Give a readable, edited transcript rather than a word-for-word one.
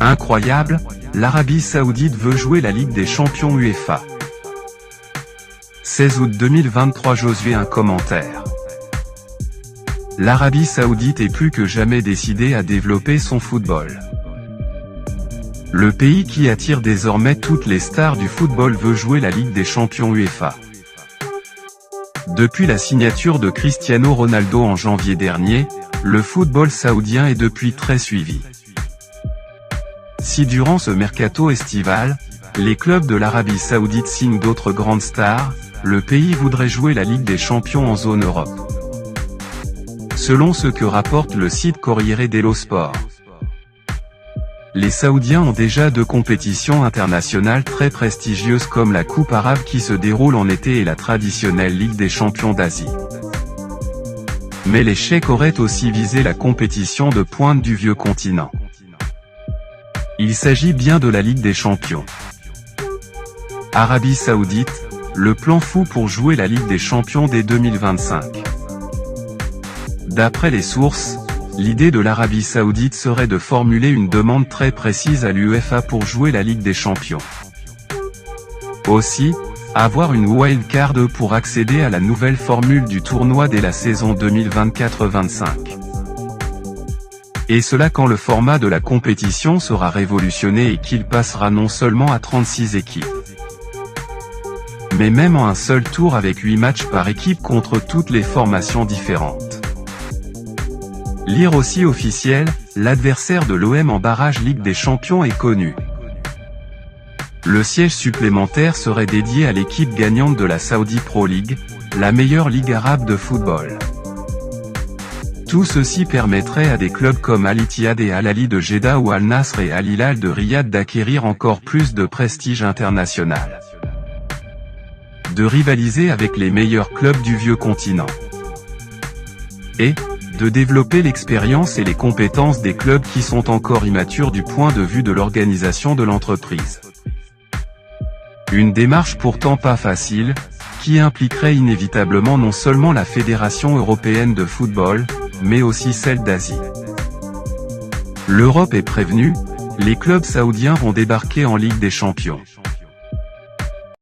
Incroyable, l'Arabie Saoudite veut jouer la Ligue des Champions UEFA. 16 août 2023. Josué. Un commentaire. L'Arabie Saoudite est plus que jamais décidée à développer son football. Le pays qui attire désormais toutes les stars du football veut jouer la Ligue des Champions UEFA. Depuis la signature de Cristiano Ronaldo en janvier dernier, le football saoudien est depuis très suivi. Si durant ce mercato estival, les clubs de l'Arabie Saoudite signent d'autres grandes stars, le pays voudrait jouer la Ligue des Champions en zone Europe. Selon ce que rapporte le site Corriere dello Sport, les Saoudiens ont déjà deux compétitions internationales très prestigieuses comme la Coupe arabe qui se déroule en été et la traditionnelle Ligue des Champions d'Asie. Mais les Cheikhs auraient aussi visé la compétition de pointe du vieux continent. Il s'agit bien de la Ligue des Champions. Arabie Saoudite, le plan fou pour jouer la Ligue des Champions dès 2025. D'après les sources, l'idée de l'Arabie Saoudite serait de formuler une demande très précise à l'UEFA pour jouer la Ligue des Champions. Aussi, avoir une wildcard pour accéder à la nouvelle formule du tournoi dès la saison 2024-25. Et cela quand le format de la compétition sera révolutionné et qu'il passera non seulement à 36 équipes, mais même en un seul tour avec 8 matchs par équipe contre toutes les formations différentes. Lire aussi officiel, l'adversaire de l'OM en barrage Ligue des Champions est connu. Le siège supplémentaire serait dédié à l'équipe gagnante de la Saudi Pro League, la meilleure ligue arabe de football. Tout ceci permettrait à des clubs comme Al Ittihad et Al Ahly de Jeddah ou Al Nasr et Al Hilal de Riyad d'acquérir encore plus de prestige international, de rivaliser avec les meilleurs clubs du vieux continent, et de développer l'expérience et les compétences des clubs qui sont encore immatures du point de vue de l'organisation de l'entreprise. Une démarche pourtant pas facile, qui impliquerait inévitablement non seulement la Fédération européenne de football, mais aussi celle d'Asie. L'Europe est prévenue, les clubs saoudiens vont débarquer en Ligue des Champions.